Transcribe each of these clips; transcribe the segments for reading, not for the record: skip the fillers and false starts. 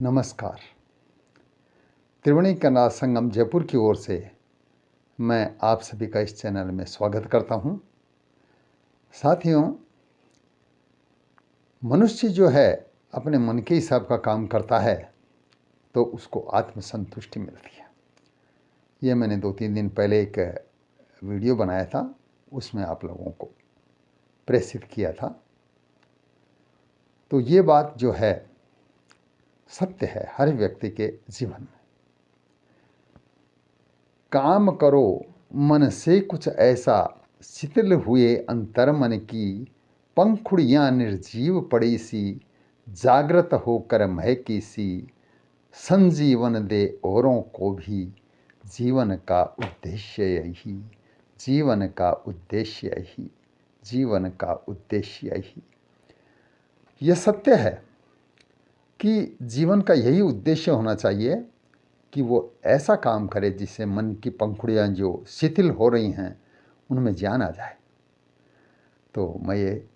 नमस्कार। त्रिवेणी कला संगम जयपुर की ओर से मैं आप सभी का इस चैनल में स्वागत करता हूं। साथियों, मनुष्य जो है अपने मन के हिसाब का काम करता है तो उसको आत्मसंतुष्टि मिलती है। ये मैंने 2-3 दिन पहले एक वीडियो बनाया था, उसमें आप लोगों को प्रेषित किया था। तो ये बात जो है सत्य है हर व्यक्ति के जीवन में। काम करो मन से कुछ ऐसा, शिथिल हुए अंतर मन की, पंखुड़ियाँ निर्जीव पड़ी सी, जागृत होकर महकी सी, संजीवन दे औरों को भी, जीवन का उद्देश्य यही, जीवन का उद्देश्य यही, जीवन का उद्देश्य यही। यह सत्य है कि जीवन का यही उद्देश्य होना चाहिए कि वो ऐसा काम करे जिससे मन की पंखुड़ियाँ जो शिथिल हो रही हैं उनमें जान आ जाए। तो मैं ये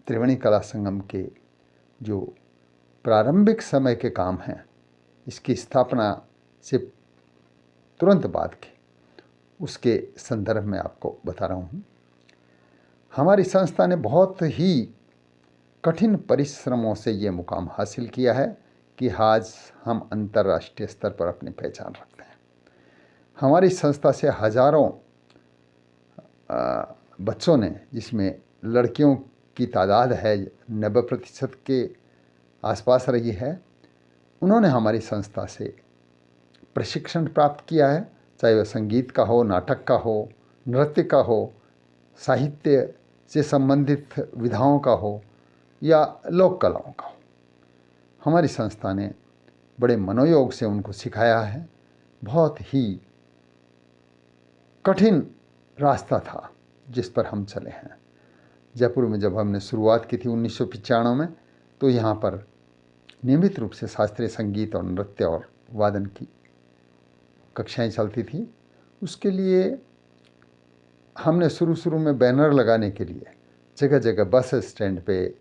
त्रिवेणी कला संगम के जो प्रारंभिक समय के काम हैं, इसकी स्थापना से तुरंत बाद के उसके संदर्भ में आपको बता रहा हूँ। हमारी संस्था ने बहुत ही कठिन परिश्रमों से ये मुकाम हासिल किया है कि आज हम अंतर्राष्ट्रीय स्तर पर अपनी पहचान रखते हैं। हमारी संस्था से हजारों बच्चों ने, जिसमें लड़कियों की तादाद है 90% के आसपास रही है, उन्होंने हमारी संस्था से प्रशिक्षण प्राप्त किया है, चाहे वह संगीत का हो, नाटक का हो, नृत्य का हो, साहित्य से संबंधित विधाओं का हो या लोक कलाओं का हो। हमारी संस्था ने बड़े मनोयोग से उनको सिखाया है। बहुत ही कठिन रास्ता था जिस पर हम चले हैं। जयपुर में जब हमने शुरुआत की थी 1995 में, तो यहाँ पर नियमित रूप से शास्त्रीय संगीत और नृत्य और वादन की कक्षाएं चलती थी। उसके लिए हमने शुरू में बैनर लगाने के लिए जगह जगह बस स्टैंड पे,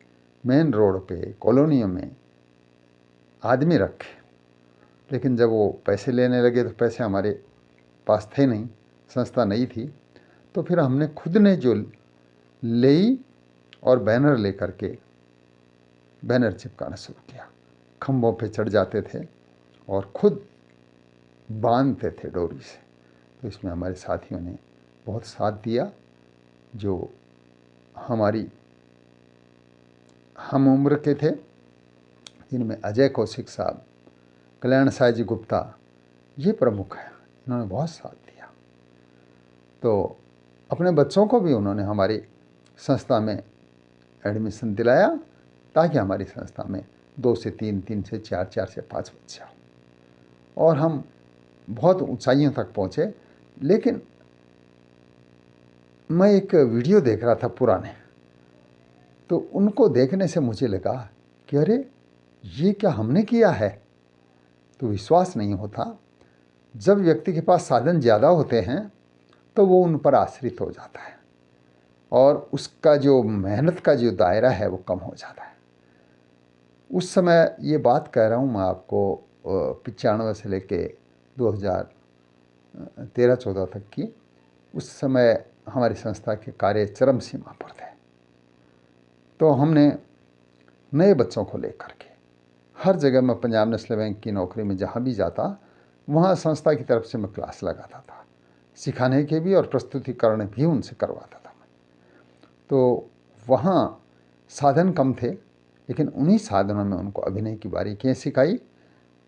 मेन रोड पे, कॉलोनियों में आदमी रखे। लेकिन जब वो पैसे लेने लगे तो पैसे हमारे पास थे नहीं, संस्था नहीं थी, तो फिर हमने खुद ने जो ली और बैनर लेकर के बैनर चिपकाना शुरू किया। खंभों पे चढ़ जाते थे और खुद बांधते थे डोरी से। तो इसमें हमारे साथियों ने बहुत साथ दिया, जो हमारी हम उम्र के थे, जिनमें अजय कौशिक साहब, कल्याण साय जी गुप्ता, ये प्रमुख हैं। इन्होंने बहुत साथ दिया। तो अपने बच्चों को भी उन्होंने हमारी संस्था में एडमिशन दिलाया, ताकि हमारी संस्था में 2 से 3, 3 से 4, 4 से 5 बच्चे हों और हम बहुत ऊंचाइयों तक पहुँचे। लेकिन मैं एक वीडियो देख रहा था पुराने, तो उनको देखने से मुझे लगा कि अरे ये क्या हमने किया है। तो विश्वास नहीं होता। जब व्यक्ति के पास साधन ज़्यादा होते हैं तो वो उन पर आश्रित हो जाता है और उसका जो मेहनत का जो दायरा है वो कम हो जाता है। उस समय ये बात कह रहा हूँ मैं आपको 95 से लेके 2013-14 तक की। उस समय हमारी संस्था के कार्य चरम सीमा पर थे। तो हमने नए बच्चों को लेकर के हर जगह, मैं पंजाब नेशनल बैंक की नौकरी में जहाँ भी जाता, वहाँ संस्था की तरफ से मैं क्लास लगाता था, सिखाने के भी और प्रस्तुतिकरण भी उनसे करवाता था मैं। तो वहाँ साधन कम थे, लेकिन उन्हीं साधनों में उनको अभिनय की बारीकियाँ सिखाई।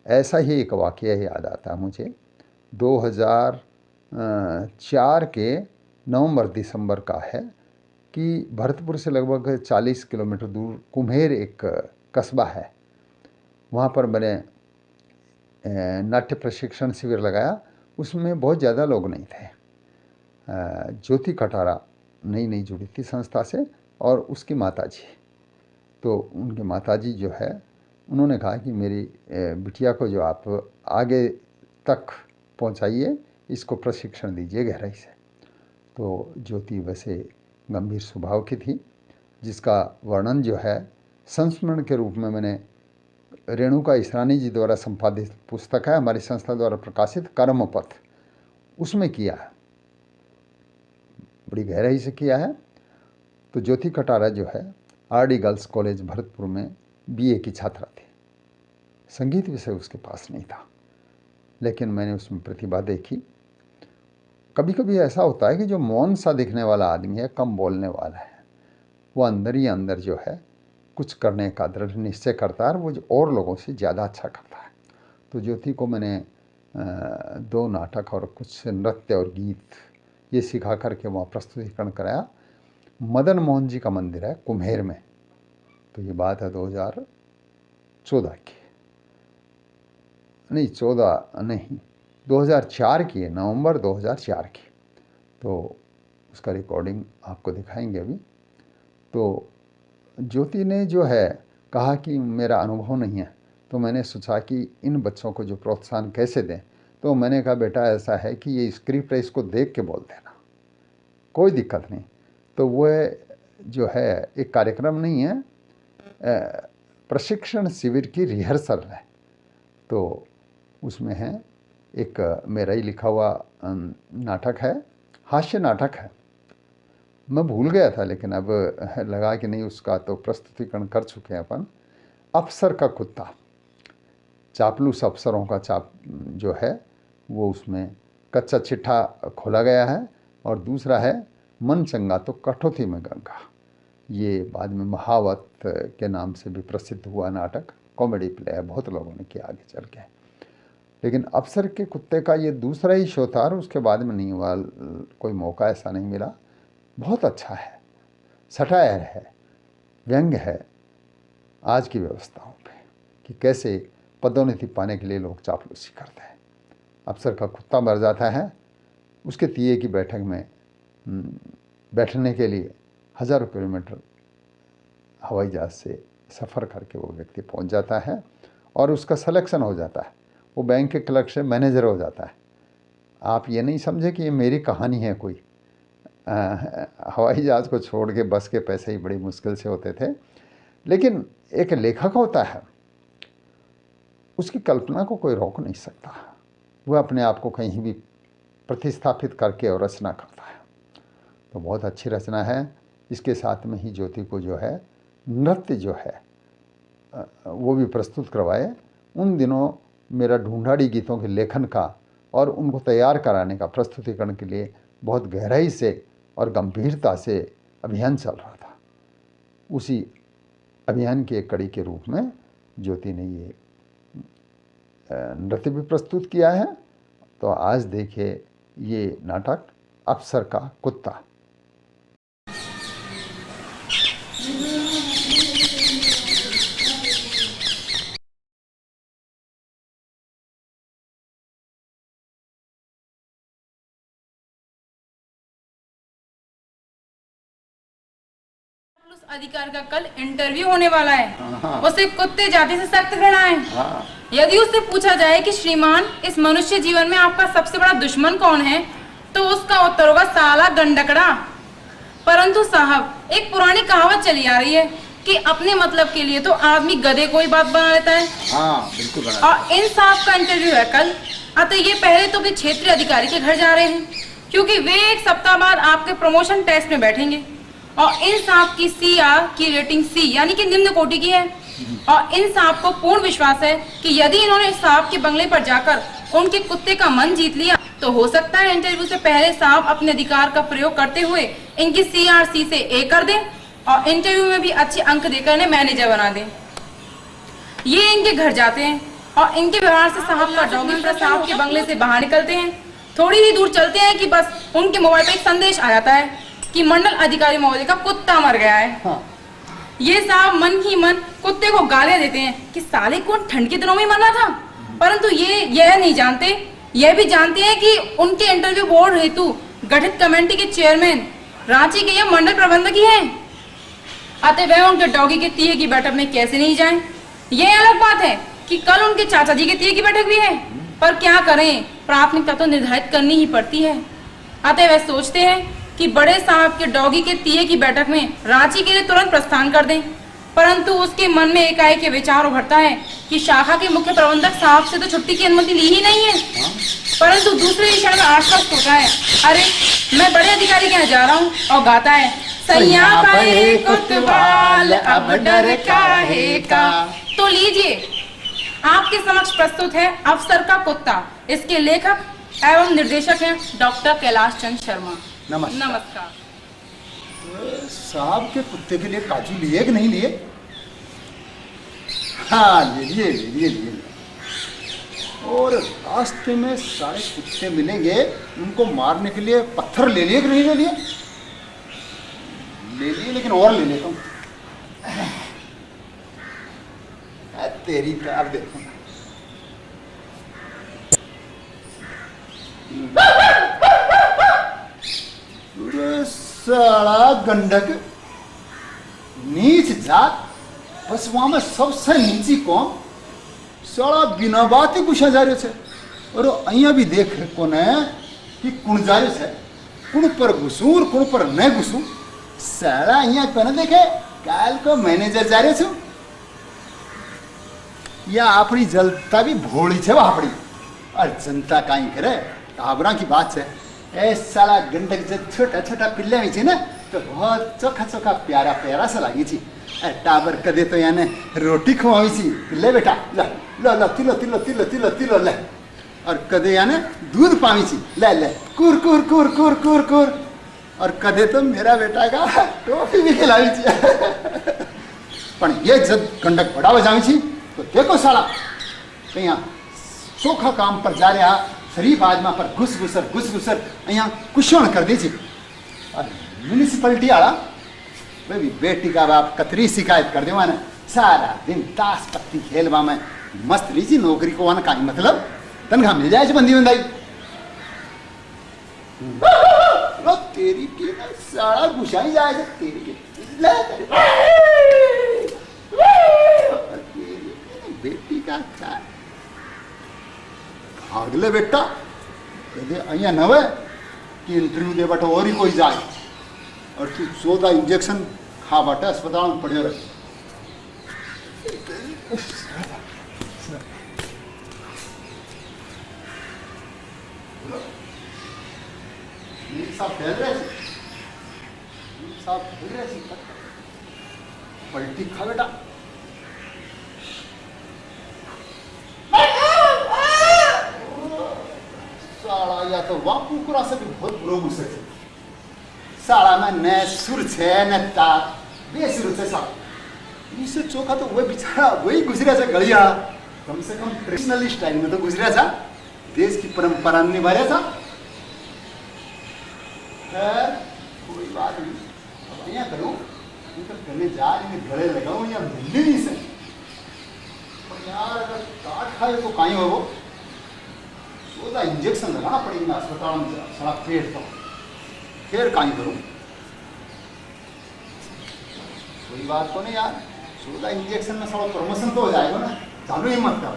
ऐसा ही एक वाक़या याद आता है मुझे। 2004 के नवंबर-दिसंबर का है कि भरतपुर से लगभग 40 किलोमीटर दूर कुम्हेर एक कस्बा है, वहाँ पर मैंने नाट्य प्रशिक्षण शिविर लगाया। उसमें बहुत ज़्यादा लोग नहीं थे। ज्योति कटारा नई जुड़ी थी संस्था से और उसकी माताजी। तो उनके माताजी जो है, उन्होंने कहा कि मेरी बिटिया को जो आप आगे तक पहुंचाइए, इसको प्रशिक्षण दीजिए गहराई से। तो ज्योति वैसे गंभीर स्वभाव की थी, जिसका वर्णन जो है संस्मरण के रूप में मैंने रेणुका इसरानी जी द्वारा संपादित पुस्तक है, हमारी संस्था द्वारा प्रकाशित कर्मपथ, उसमें किया है, बड़ी गहराई से किया है। तो ज्योति कटारा जो है आरडी गर्ल्स कॉलेज भरतपुर में बीए की छात्रा थी। संगीत विषय उसके पास नहीं था, लेकिन मैंने उसमें प्रतिभा देखी। कभी कभी ऐसा होता है कि जो मौन सा दिखने वाला आदमी है, कम बोलने वाला है, वो अंदर ही अंदर जो है कुछ करने का दृढ़ निश्चय करता है और वो और लोगों से ज़्यादा अच्छा करता है। तो ज्योति को मैंने 2 नाटक और कुछ नृत्य और गीत ये सिखा करके वहाँ प्रस्तुतिकरण कराया। मदन मोहन जी का मंदिर है कुम्हेर में। तो ये बात है 2014 की, नहीं 2004 की है, नवंबर 2004 की। तो उसका रिकॉर्डिंग आपको दिखाएंगे अभी। तो ज्योति ने जो है कहा कि मेरा अनुभव नहीं है, तो मैंने सोचा कि इन बच्चों को जो प्रोत्साहन कैसे दें। तो मैंने कहा बेटा ऐसा है कि ये स्क्रिप्ट है, इसको देख के बोल देना, कोई दिक्कत नहीं। तो वह जो है एक कार्यक्रम नहीं है, प्रशिक्षण शिविर की रिहर्सल है। तो उसमें है एक मेरा ही लिखा हुआ नाटक है, हास्य नाटक है। मैं भूल गया था, लेकिन अब लगा कि नहीं, उसका तो प्रस्तुतिकरण कर चुके हैं अपन। अफसर का कुत्ता, चापलूस अफसरों का जो है वो उसमें कच्चा चिट्ठा खोला गया है। और दूसरा है मन चंगा तो कठौती में गंगा, ये बाद में महावत के नाम से भी प्रसिद्ध हुआ नाटक, कॉमेडी प्ले है, बहुत लोगों ने किया आगे चल के। लेकिन अफसर के कुत्ते का ये दूसरा ही शो था और उसके बाद में नहीं हुआ, कोई मौका ऐसा नहीं मिला। बहुत अच्छा है, सटायर है, व्यंग्य है आज की व्यवस्थाओं पे कि कैसे पदोन्नति पाने के लिए लोग चापलूसी करते हैं। अफसर का कुत्ता मर जाता है, उसके तीये की बैठक में बैठने के लिए हज़ारों किलोमीटर हवाई जहाज़ से सफ़र करके वो व्यक्ति पहुंच जाता है और उसका सिलेक्शन हो जाता है, वो बैंक के क्लर्क से मैनेजर हो जाता है। आप ये नहीं समझे कि ये मेरी कहानी है कोई। हवाई जहाज़ को छोड़ के बस के पैसे ही बड़ी मुश्किल से होते थे। लेकिन एक लेखक होता है, उसकी कल्पना को कोई रोक नहीं सकता, वह अपने आप को कहीं भी प्रतिस्थापित करके और रचना करता है। तो बहुत अच्छी रचना है। इसके साथ में ही ज्योति को जो है नृत्य जो है वो भी प्रस्तुत करवाए। उन दिनों मेरा ढूंढाड़ी गीतों के लेखन का और उनको तैयार कराने का प्रस्तुतिकरण के लिए बहुत गहराई से और गंभीरता से अभियान चल रहा था। उसी अभियान की एक कड़ी के रूप में ज्योति ने ये नृत्य भी प्रस्तुत किया है। तो आज देखिए ये नाटक अफसर का कुत्ता। अधिकार का कल इंटरव्यू होने वाला है। उसे कुत्ते जाति से सख्त घृणा है। यदि उससे पूछा जाए कि श्रीमान इस मनुष्य जीवन में आपका सबसे बड़ा दुश्मन कौन है, तो उसका उत्तर होगा साला गंडकड़ा। परंतु साहब, एक पुरानी कहावत चली आ रही है कि अपने मतलब के लिए तो आदमी गधे को ही बात बना लेता है। बिल्कुल बना। और इन साहब का इंटरव्यू है कल, अतः ये पहले तो अपने क्षेत्रीय अधिकारी के घर जा रहे हैं, क्योंकि वे 1 सप्ताह बाद आपके प्रमोशन टेस्ट में बैठेंगे। और इन साहब की CR की रेटिंग C यानी कि निम्न कोटि की है। और इन साहब को पूर्ण विश्वास है कि यदि इन्होंने साहब के बंगले पर जाकर उनके कुत्ते का मन जीत लिया, तो हो सकता है इंटरव्यू से पहले साहब अपने अधिकार का प्रयोग करते हुए इनकी CR C से A कर दें और इंटरव्यू में भी अच्छे अंक देकर इन्हें मैनेजर बना दें। ये इनके घर जाते हैं और इनके व्यवहार से साहब का डॉगी साहब के बंगले से बाहर निकलते हैं। थोड़ी ही दूर चलते हैं कि बस उनके मोबाइल पर एक संदेश आ जाता है कि मंडल अधिकारी महोदय का कुत्ता मर गया है। ये साहब मन ही मन कुत्ते को गालियां देते हैं कि साले कौन ठंड के दिनों में मरना था। परंतु ये यह नहीं जानते, यह भी जानते हैं कि उनके इंटरव्यू बोर्ड हेतु गठित कमेटी के चेयरमैन रांची के यह मंडल प्रबंधक ही हैं। अतः वह उनके डॉगी के तीये की बैठक में कैसे नहीं जाएं। यह अलग बात है कि कल उनके चाचा जी के तीये की बैठक भी है, पर क्या करें, प्राथमिकता तो निर्धारित करनी ही पड़ती है। अतः वह सोचते हैं कि बड़े साहब के डॉगी के तीये की बैठक में रांची के लिए तुरंत प्रस्थान कर दें। परंतु उसके मन में एकाएक ये विचार उभरता है कि शाखा के मुख्य प्रबंधक साहब से तो छुट्टी की अनुमति ली ही नहीं है। परंतु दूसरे ही क्षण में आश्वस्त होता है, अरे मैं बड़े अधिकारी के यहाँ जा रहा हूँ, और गाता है, सैया भये कोतवाल अब डर काहे का। तो लीजिए, आपके समक्ष प्रस्तुत है अफसर का कुत्ता। इसके लेखक एवं निर्देशक हैं डॉक्टर कैलाश चंद शर्मा। नमस्कार। साहब के कुत्ते के लिए काजू लिए कि नहीं लिए? हाँ, लिए। और रास्ते में सारे कुत्ते मिलेंगे, उनको मारने के लिए पत्थर ले लिए कि नहीं ले लिए? ले लिए, लेकिन और ले लेता हूँ। तेरी कार देखो। साला गंडक, नीच जात, बस वहां में सबसे नीची कौन, साला बिना बात ही पूछा जा रहे थे। और अहियाँ भी देख कोने कि कुण जा रहे थे, कुण पर घुसू और कुण पर न घुसू। साला अहियाँ कोने देखे, काल को मैनेजर जा रहे थे, या अपनी जनता भी भोली छे वापड़ी, और जनता कहीं करे ताबरा की बात है। ए साला गंडक जब छोटा छोटा पिल्ला भी थी ना, तो बहुत चोखा चोखा प्यारा प्यारा सा लगी थी। टाबर कदे तो याने रोटी खुआवी थी, ले बेटा ला ला ला, तिलो तिलो तिलो तिलो तिलो ले। और कदे याने दूध पावी थी, ले ले कुर कुर कुर कुर कुर कुर। और कदे तो मेरा बेटा का टोपी भी खिलाई थी। पर ये जब गंडक बड़ा बजावी थी, तो देखो साला कहीं चोखा काम पर जा रहा शरीफ आदमा पर घुस घुसर अँ कुशण कर दी। और म्यूनिसिपलिटी वाला वे भी बेटी का बाप कतरी शिकायत कर देवा ने, सारा दिन ताश पत्ती खेलवा में मस्त लीजी। नौकरी को आना का मतलब तनख्वाह मिल जाए बंदी बंदाई। तेरी के सारा घुसाई जाए तेरी के बेटी का चाय भागले बेटा कदे अहिया न हो कि इंटरव्यू दे बटे और ही कोई जाए, और तू 14 इंजेक्शन खा बटे अस्पताल में पड़े रहे। पलटी खा बेटा। साला या तो वहाँ कुकुरा से भी बहुत बुरो गुस्से थे। साला में न सुर छे न तार, बेसुर छे साला। इससे चोखा तो वही बेचारा वही गुजरा था गलिया, कम से कम ट्रेडिशनल स्टाइल में तो गुजरा था, देश की परंपरा निभाया था। खैर कोई बात नहीं, अब यहाँ करूँ तो गले जा रही गले लगाऊँ या मिलने नहीं से। और यार अगर काट खाए तो कहीं हो, 14 इंजेक्शन लगाना पड़ेगा अस्पताल में, सारा पेट तो फिर कहीं करूँ। कोई बात तो नहीं यार, 14 इंजेक्शन में सारा प्रमोशन तो हो जाएगा ना, चालू ही मत कर।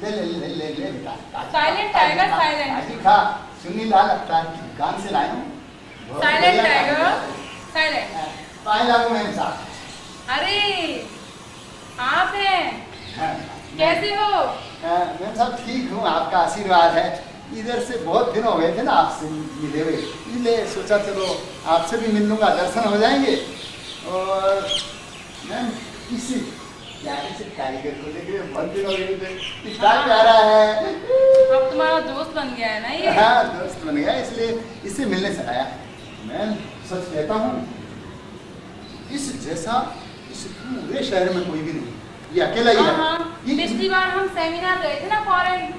ले ले ले ले ले बेटा, साइलेंट टाइगर, साइलेंट। खा सुनी ला लगता है, कान से लाया हूँ। Silent tiger, silent. पाए लागू मेरे साथ। अरे आप हैं, कैसे हो? मैं सब ठीक हूँ, आपका आशीर्वाद है। इधर से बहुत दिन हो गए थे ना आपसे मिले हुए, इसलिए सोचा चलो आपसे भी मिल लूँगा, दर्शन हो जाएंगे। और मैं किसी प्यारे से टाइगर को देख रहे बहुत दिन हो गए थे, इतना प्यारा है। अब तुम्हारा दोस्त बन गया है ना ये? हाँ दोस्त बन गया, इसलिए इससे मिलने से आया। मैं सच कहता हूँ, इस जैसा इस पूरे शहर में कोई भी नहीं, ये अकेला ही है। पिछली बार हम सेमिनार गए थे ना फॉरेन,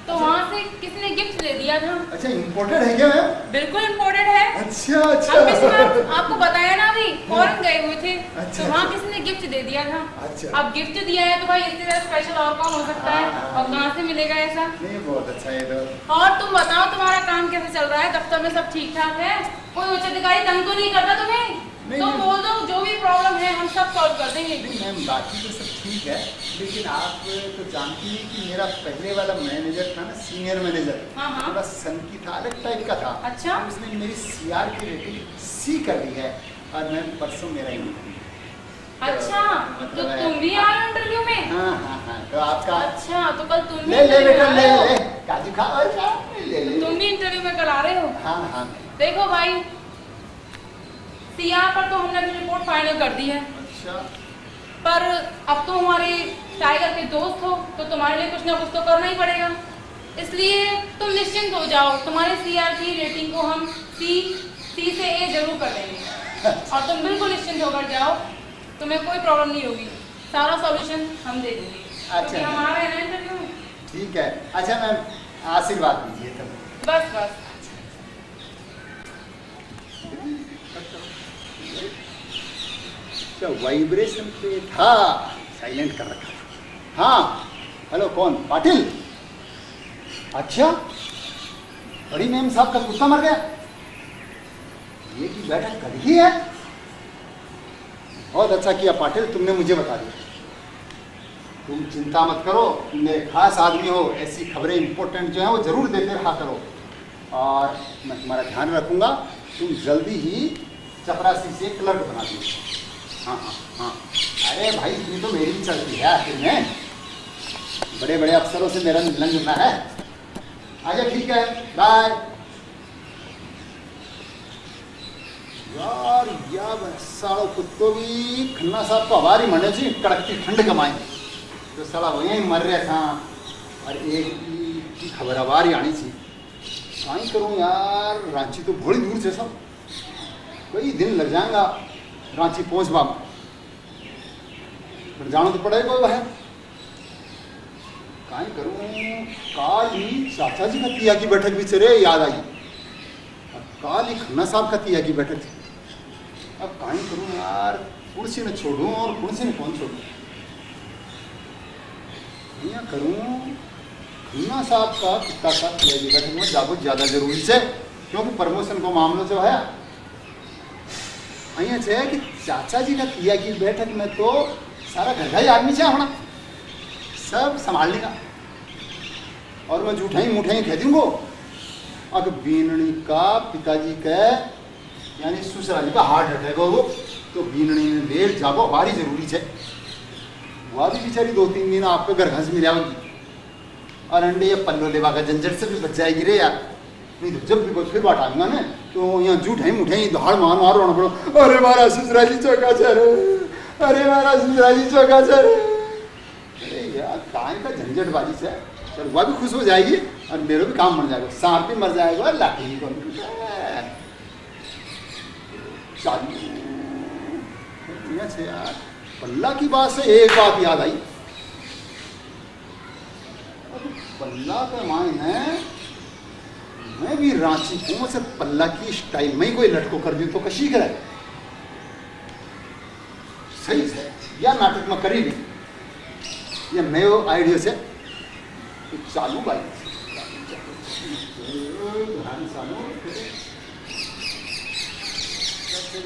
तो वहाँ से किसी ने गिफ्ट दे दिया था। अच्छा इम्पोर्टेड है क्या मैम? बिल्कुल इम्पोर्टेड है। अच्छा अच्छा। हम पिछली बार आपको बताया ना, अभी फॉरेन गए हुए थे। अच्छा, तो वहाँ किसी ने गिफ्ट दे दिया था। अच्छा। अब गिफ्ट दिया है तो भाई इससे ज्यादा स्पेशल और कौन हो सकता है? और कहाँ से मिलेगा ऐसा? नहीं बहुत अच्छा है तो। और तुम बताओ तुम्हारा काम कैसे चल रहा है? दफ्तर में सब ठीक ठाक है? कोई उच्च अधिकारी तंग तो नहीं करता तुम्हें? नहीं, तो नहीं। बोल दो, जो भी प्रॉब्लम है हम सब सॉल्व कर देंगे। नहीं मैम बाकी तो सब ठीक है, लेकिन आप तो जानती हैं कि मेरा पहले वाला मैनेजर था ना, सीनियर मैनेजर, हाँ, हाँ। थोड़ा सनकी था, अलग टाइप का था। अच्छा। तो उसने मेरी सीआर की रेटिंग सी कर दी है और मैं परसों मेरा इंटरव्यू। अच्छा, तो मतलब है- तुम भी आए इंटरव्यू में? हाँ हाँ हाँ, तो आपका अच्छा, तो कल तुम भी ले ले interview बेटा में ले आए हो? ले, काजू खा और खा, ले ले। तुम भी इंटरव्यू में कल आ रहे हो? हाँ हाँ। देखो भाई, सीआर पर तो हमने अपनी रिपोर्ट फाइनल कर दी है, अच्छा, पर अब तो हमारे टाइगर के दोस्त हो तो तुम्हारे लिए कुछ ना कुछ तो करना ही पड़ेगा। इसलिए तुम निश्चिंत हो जाओ, तुम्हारे सीआर की रेटिंग को हम सी से ए जरूर कर देंगे और तुम बिल्कुल निश्चिंत होकर जाओ, तुम्हें कोई प्रॉब्लम नहीं होगी, सारा सॉल्यूशन हम दे देंगे। अच्छा। क्योंकि हम आ रहे हैं ना इंटरव्यू में। ठीक है। अच्छा मैम, आशीर्वाद दीजिए तब। बस बस। क्या वाइब्रेशन पे था, साइलेंट कर रखा। हाँ हेलो, कौन? पाटिल? अच्छा, बड़ी मेम साहब का कुत्ता मर गया, ये की बैठक कल ही है। बहुत अच्छा किया पाटिल, तुमने मुझे बता दिया। तुम चिंता मत करो, तुम मेरे खास आदमी हो, ऐसी खबरें इंपॉर्टेंट जो है वो जरूर देते रहा करो और मैं तुम्हारा ध्यान रखूंगा। तुम जल्दी ही चपरासी से क्लर्क बना दो। हाँ हाँ हाँ, अरे भाई तुम तो मेरी भी चलती है आखिर में, बड़े बड़े अफसरों से मेरा मिलना जुलना है। आजा, ठीक है, बाय। यार या सालों कुत्तों भी खन्ना साहब को आवारी मरने से कड़कती ठंड कमाएंगे, तो साला वहीं मर रहे था और एक की खबर आवारी आनी थी। कहीं करूँ यार, रांची तो बड़ी दूर से सब, कई दिन लग जाएगा रांची पहुँचवा में, फिर जाना तो पड़ेगा वह। कहीं करूँ, काल ही चाचा जी का तिया की बैठक भी चले याद आई, अब काल ही खन्ना साहब का तिया की बैठक थी। अब कहीं करूँ यार, कुर्सी न छोड़ूं और कुर्सी न कौन छोड़ूं, यहाँ करूँ खन्ना साहब का कितना सा तिया की बैठक में जागो ज़्यादा जरूरी है, क्योंकि प्रमोशन को मामलो जो है અહીંયા છે कि चाचा जी का तिया की बैठक में तो सारा घर का ही आदमी है होना, सब संभाल लेगा और मैं जूठाई मुठाई कह दूंगो। अब बीनणी का पिताजी का यानी ससुराली का हार्ट अटैक हो, तो बीनणी में लेट जागो हमारी जरूरी है। वह भी बेचारी 2-3 दिन आपके घर घास मिल जाएगी और अंडे या पल्लो लेवा का झंझट से भी बच जाएगी रे यार। नहीं तो जब भी फिर बात आऊंगा ना, तो यहाँ जूठाई मुठाई धाड़ मार मार रोना पड़ो, अरे मारा ससुराली चौका चर, अरे मारा ससुराली चौका चर। अरे यार काय का झंझटबाजी से, चल वह भी खुश हो जाएगी और मेरा भी काम बन जाएगा, सांप भी मर जाएगा और लाठी भी कौन चालू। यार पल्ला की बात से एक बात याद आई, पल्ला का मान है मैं भी रांची को से पल्ला की स्टाइल में ही कोई लटको कर दूं तो कशी करे, सही है या नाटक में करी नहीं, या मैं वो आइडिया से तो चालू भाई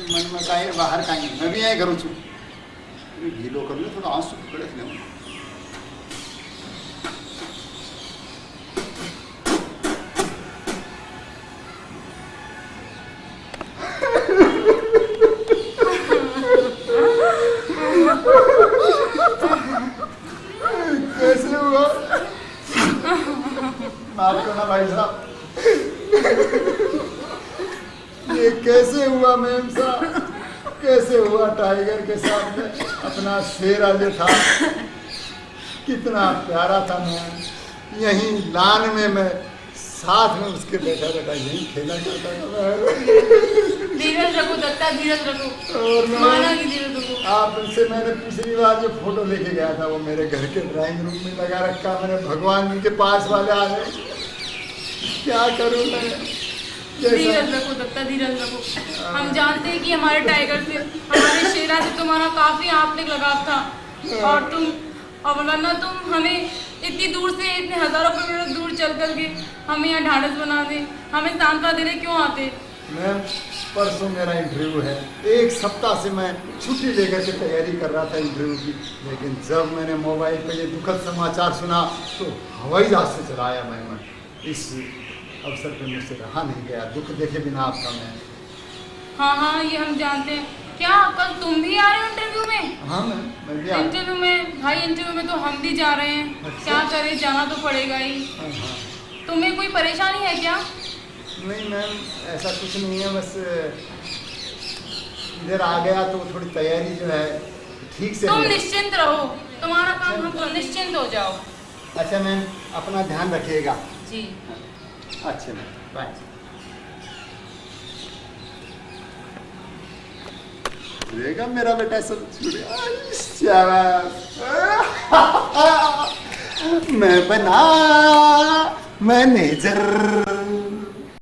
मन में का बाहर का मैं भी यही करूँ छू गीलो कर लो, थोड़ा आंसू पकड़े थे। कैसे हुआ? माफ करना भाई साहब, ये कैसे हुआ मैम साहब, कैसे हुआ? टाइगर के साथ में अपना शेरा जो था कितना प्यारा था मैम, यहीं लान में मैं साथ में उसके बैठा बैठा यहीं खेला करता था। धीरज रखो दत्ता, धीरज रखो, और माना कि धीरज रखो। आपसे मैंने पिछली बार जो फोटो लेके गया था वो मेरे घर के ड्राइंग रूम में लगा रखा, मैंने भगवान जी के पास वाले आ गए, क्या करूँ मैं? धीरज रखो दत्ता, धीरज रखो। हम जानते हैं कि हमारे टाइगर से, हमारे शेरा से तुम्हारा काफी आत्मिक लगाव था और वरना तुम हमें इतनी दूर से, इतने हजारों किलोमीटर दूर चल करके हमें यहाँ ढाढ़स बना दे, हमें सांत्वना देने क्यों आते? मैम परसों मेरा इंटरव्यू है। एक सप्ताह से मैं छुट्टी लेकर के तैयारी कर रहा था इंटरव्यू की, लेकिन जब मैंने मोबाइल पे ये दुखद समाचार सुना तो हवाई जहाज से चला आया मैं। इस अवसर पे मुझसे रहा नहीं गया, दुख देखे बिना आपका मैं। हाँ हाँ, ये हम जानते हैं। क्या कल तुम भी आ रहे हो इंटरव्यू में? हाँ मैम, मैं भी आ इंटरव्यू में भाई, इंटरव्यू में तो हम भी जा रहे हैं। अच्छा। क्या करें, जाना तो पड़ेगा ही। हाँ हाँ। तुम्हें कोई परेशानी है क्या? नहीं मैम, ऐसा कुछ नहीं है, बस इधर आ गया तो थोड़ी तैयारी जो है ठीक से तुम नहीं। निश्चिंत रहो, तुम्हारा काम हम, तुम निश्चिंत हो जाओ। अच्छा मैम, अपना ध्यान रखिएगा। जी। अच्छा मैम, बाय। देगा मेरा बेटा सब मैं बना मैनेजर।